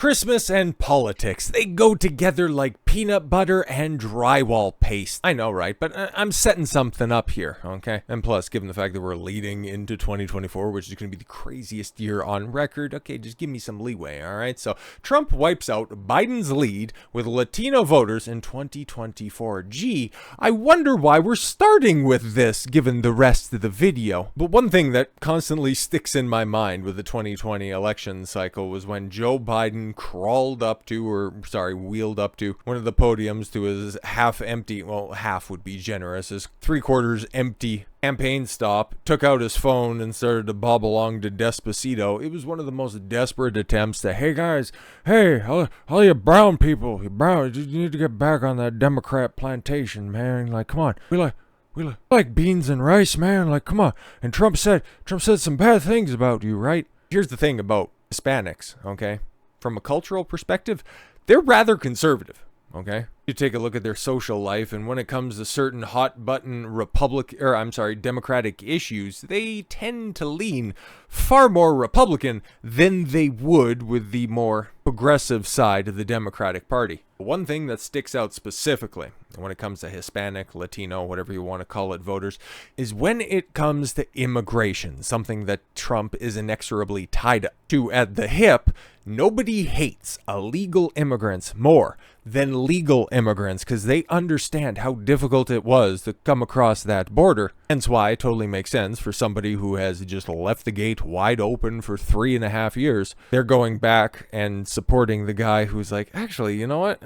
Christmas and politics, they go together like peanut butter and drywall paste. I know, right? But I'm setting something up here, okay? And plus, given the fact that we're leading into 2024, which is going to be the craziest year on record, okay, just give me some leeway, all right? So Trump wipes out Biden's lead with Latino voters in 2024. Gee, I wonder why we're starting with this, given the rest of the video. But one thing that constantly sticks in my mind with the 2020 election cycle was when Joe Biden wheeled up to one of the podiums to his half-empty, well, half would be generous, his three-quarters empty campaign stop, took out his phone and started to bob along to Despacito. It was one of the most desperate attempts to, hey guys, hey, all you brown people, you need to get back on that Democrat plantation, man. Like, come on, we like beans and rice, man. Like, come on. And Trump said some bad things about you, right? Here's the thing about Hispanics, okay? From a cultural perspective, they're rather conservative, okay? You take a look at their social life, and when it comes to certain hot-button Democratic issues, they tend to lean far more Republican than they would with the more progressive side of the Democratic Party. One thing that sticks out specifically when it comes to Hispanic, Latino, whatever you want to call it, voters, is when it comes to immigration, something that Trump is inexorably tied to at the hip. Nobody hates illegal immigrants more than legal immigrants because they understand how difficult it was to come across that border. Hence why it totally makes sense for somebody who has just left the gate wide open for 3.5 years. They're going back and supporting the guy who's like, actually, you know what?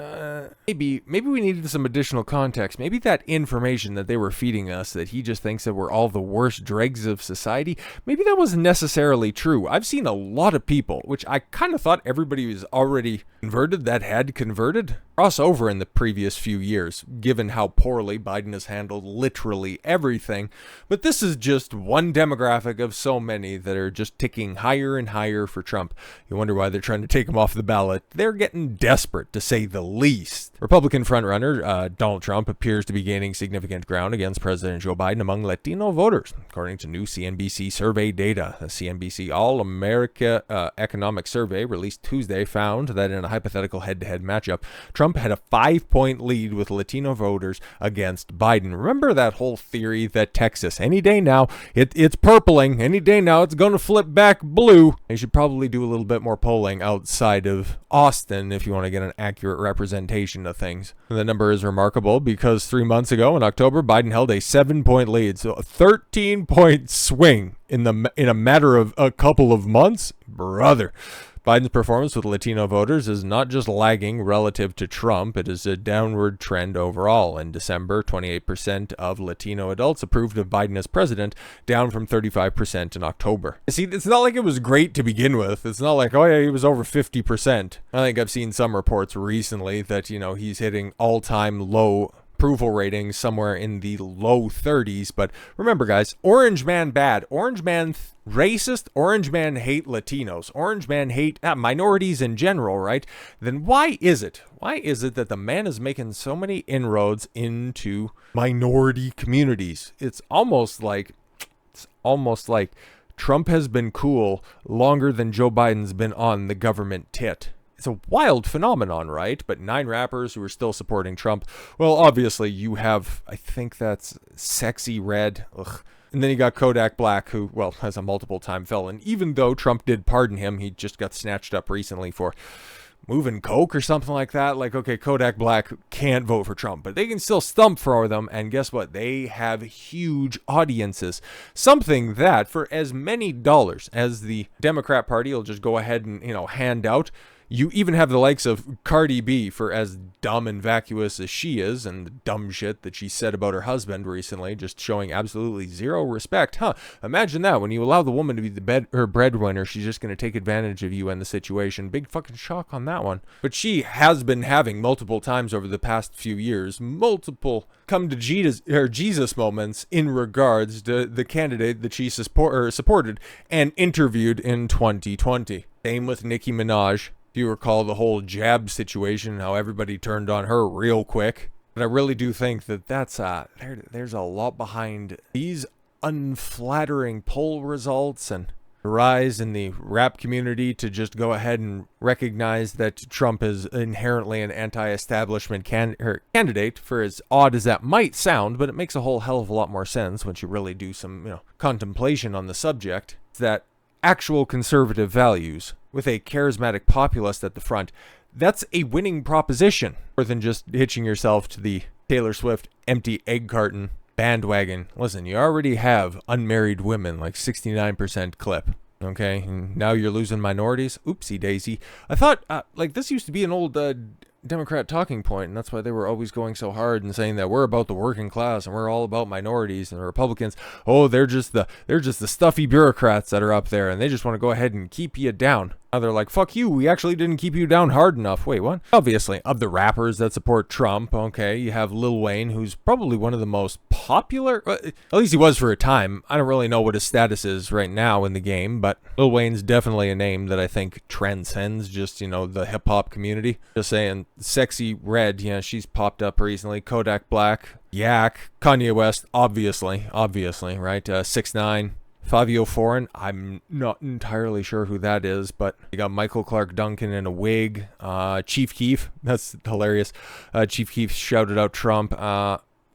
Maybe we needed some additional context. Maybe that information that they were feeding us, that he just thinks that we're all the worst dregs of society, maybe that wasn't necessarily true. I've seen a lot of people, which I kind of thought everybody was already converted that had converted, cross over in the previous few years, given how poorly Biden has handled literally everything. But this is just one demographic of so many that are just ticking higher and higher for Trump. You wonder why they're trying to take him off the ballot. They're getting desperate, to say the least. Republican frontrunner Donald Trump appears to be gaining significant ground against President Joe Biden among Latino voters, according to new CNBC survey data. The CNBC All-America Economic Survey released Tuesday found that in a hypothetical head-to-head matchup, Trump had a 5-point lead with Latino voters against Biden. Remember that whole theory that Texas, any day now, it's purpling, any day now it's going to flip back blue. You should probably do a little bit more polling outside of Austin if you want to get an accurate representation of things. And the number is remarkable because 3 months ago in October, Biden held a 7-point lead, so a 13-point swing in a matter of a couple of months. Brother. Biden's performance with Latino voters is not just lagging relative to Trump, it is a downward trend overall. In December, 28% of Latino adults approved of Biden as president, down from 35% in October. See, it's not like it was great to begin with. It's not like, oh yeah, he was over 50%. I think I've seen some reports recently that, he's hitting all-time low approval ratings somewhere in the low 30s. But remember, guys, orange man bad, orange man racist, orange man hate Latinos, orange man hate minorities in general, right? Then why is it that the man is making so many inroads into minority communities? It's almost like Trump has been cool longer than Joe Biden's been on the government tit. It's a wild phenomenon, right? But 9 rappers who are still supporting Trump. Well, obviously you have, I think that's Sexy Red. Ugh. And then you got Kodak Black, who, well, has a multiple-time felon. Even though Trump did pardon him, he just got snatched up recently for moving coke or something like that. Like, okay, Kodak Black can't vote for Trump, but they can still stump for them. And guess what? They have huge audiences. Something that, for as many dollars as the Democrat Party will just go ahead and, hand out, you even have the likes of Cardi B, for as dumb and vacuous as she is, and the dumb shit that she said about her husband recently, just showing absolutely zero respect. Imagine that. When you allow the woman to be her breadwinner, she's just going to take advantage of you and the situation. Big fucking shock on that one. But she has been having multiple times over the past few years, multiple come to Jesus moments in regards to the candidate that she supported and interviewed in 2020. Same with Nicki Minaj. If you recall the whole jab situation, how everybody turned on her real quick. But I really do think that there's a lot behind these unflattering poll results and rise in the rap community to just go ahead and recognize that Trump is inherently an anti-establishment candidate, for as odd as that might sound, but it makes a whole hell of a lot more sense once you really do some, contemplation on the subject, that actual conservative values with a charismatic populist at the front, that's a winning proposition, more than just hitching yourself to the Taylor Swift empty egg carton bandwagon. Listen, you already have unmarried women, like 69% clip. Okay, and now you're losing minorities. Oopsie daisy. I thought, this used to be an old Democrat talking point, and that's why they were always going so hard and saying that we're about the working class and we're all about minorities, and the Republicans, oh, they're just the stuffy bureaucrats that are up there, and they just want to go ahead and keep you down. Now they're like, fuck you, we actually didn't keep you down hard enough. Wait, what? Obviously, of the rappers that support Trump, okay, you have Lil Wayne, who's probably one of the most popular, at least he was for a time. I don't really know what his status is right now in the game, but Lil Wayne's definitely a name that I think transcends just, the hip-hop community. Just saying, Sexy Red, she's popped up recently. Kodak Black, Yak, Kanye West, obviously, right? 6ix9ine. Fabio Foreign, I'm not entirely sure who that is, but you got Michael Clark Duncan in a wig. Chief Keef, that's hilarious. Chief Keef shouted out Trump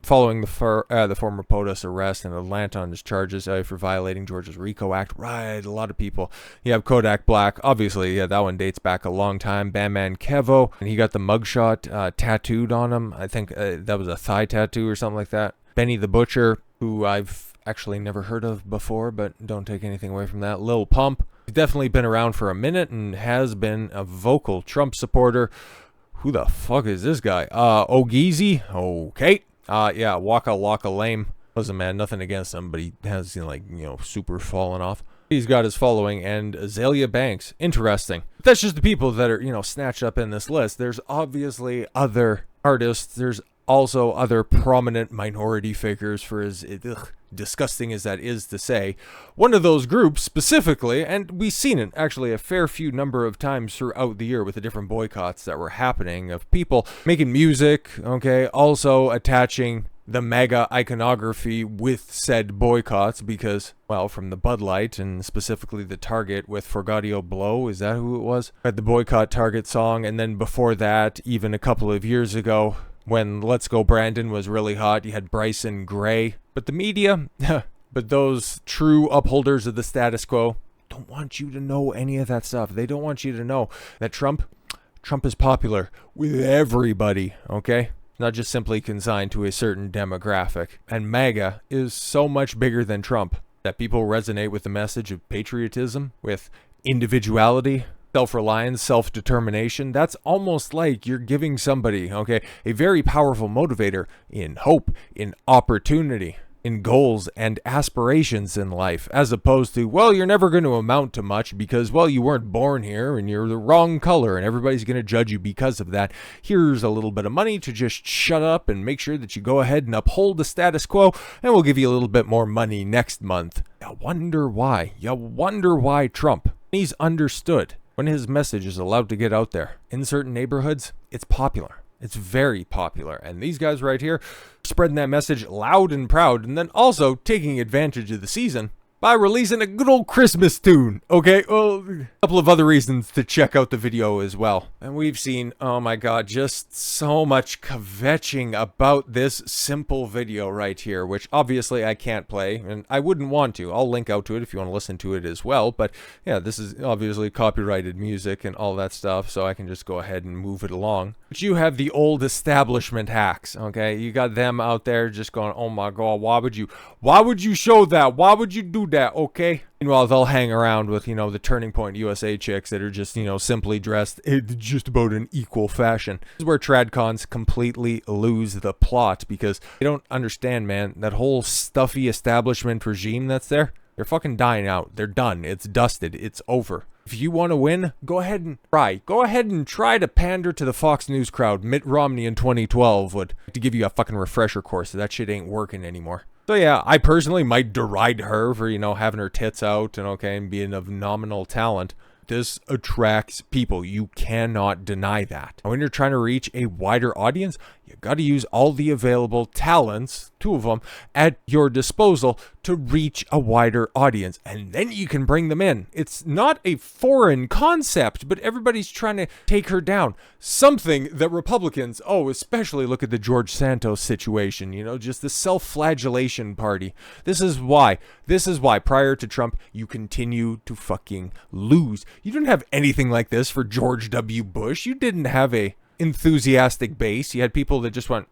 following the former POTUS arrest in Atlanta on his charges for violating Georgia's RICO Act. Right, a lot of people. You have Kodak Black, obviously, that one dates back a long time. Bandman Kevo, and he got the mugshot tattooed on him. I think that was a thigh tattoo or something like that. Benny the Butcher, who I've actually never heard of before, but don't take anything away from that. Lil Pump, he's definitely been around for a minute and has been a vocal Trump supporter. Who the fuck is this guy? Ogeezy, okay. Yeah, Waka Waka Lame. Listen, man, nothing against him, but he has, super fallen off. He's got his following. And Azalea Banks, interesting. But that's just the people that are, snatched up in this list. There's obviously other artists. There's also other prominent minority figures, for as disgusting as that is to say. One of those groups specifically, and we've seen it actually a fair few number of times throughout the year with the different boycotts that were happening, of people making music, okay, also attaching the MAGA iconography with said boycotts because, well, from the Bud Light and specifically the Target with Forgadio Blow, is that who it was? Had the boycott Target song, and then before that, even a couple of years ago, when Let's Go Brandon was really hot, you had Bryson Gray. But the media, but those true upholders of the status quo don't want you to know any of that stuff. They don't want you to know that Trump is popular with everybody, okay? Not just simply consigned to a certain demographic. And MAGA is so much bigger than Trump that people resonate with the message of patriotism, with individuality, self-reliance, self-determination. That's almost like you're giving somebody, okay, a very powerful motivator in hope, in opportunity, in goals and aspirations in life, as opposed to, well, you're never going to amount to much because, well, you weren't born here and you're the wrong color and everybody's going to judge you because of that. Here's a little bit of money to just shut up and make sure that you go ahead and uphold the status quo, and we'll give you a little bit more money next month. You wonder why. You wonder why Trump, he's understood. When his message is allowed to get out there in certain neighborhoods, it's popular. It's very popular. And these guys right here spreading that message loud and proud, and then also taking advantage of the season by releasing a good old Christmas tune. Okay, well, a couple of other reasons to check out the video as well. And we've seen, oh my god, just so much kvetching about this simple video right here, which obviously I can't play, and I wouldn't want to. I'll link out to it if you want to listen to it as well, but yeah, this is obviously copyrighted music and all that stuff, so I can just go ahead and move it along. But you have the old establishment hacks, okay? You got them out there just going, oh my god, why would you show that? Why would you do that, okay? Meanwhile, they'll hang around with, the Turning Point USA chicks that are just, simply dressed just about in equal fashion. This is where TradCons completely lose the plot because they don't understand, man, that whole stuffy establishment regime that's there, they're fucking dying out. They're done. It's dusted. It's over. If you want to win, go ahead and try. Go ahead and try to pander to the Fox News crowd. Mitt Romney in 2012 would to give you a fucking refresher course. That shit ain't working anymore. So yeah, I personally might deride her for, having her tits out and being of nominal talent. This attracts people. You cannot deny that. And when you're trying to reach a wider audience, you got to use all the available talents, 2 of them, at your disposal to reach a wider audience, and then you can bring them in. It's not a foreign concept, but everybody's trying to take her down. Something that Republicans, especially look at the George Santos situation, just the self-flagellation party. This is why prior to Trump, you continue to fucking lose. You didn't have anything like this for George W. Bush. You didn't have a enthusiastic base. You had people that just went,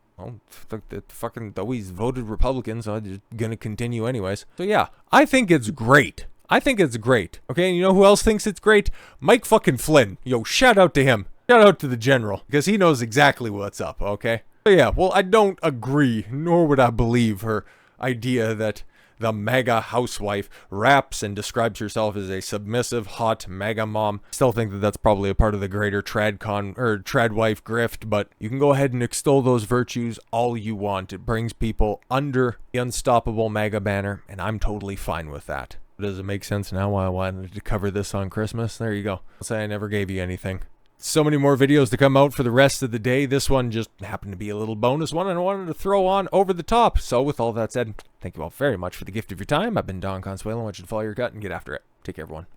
fucking always voted Republican, so I'm just gonna continue anyways. So yeah, I think it's great. Okay, and you know who else thinks it's great? Mike fucking Flynn. Yo, shout out to him. Shout out to the general, because he knows exactly what's up, okay? So yeah, well, I don't agree, nor would I believe her idea that the MAGA housewife raps and describes herself as a submissive, hot MAGA mom. Still think that that's probably a part of the greater trad wife grift, but you can go ahead and extol those virtues all you want. It brings people under the unstoppable MAGA banner, and I'm totally fine with that. Does it make sense now why I wanted to cover this on Christmas? There you go. I'll say I never gave you anything. So many more videos to come out for the rest of the day. This one just happened to be a little bonus one, and I wanted to throw on over the top. So with all that said, thank you all very much for the gift of your time. I've been Don Consuelo. I want you to follow your gut and get after it. Take care, everyone.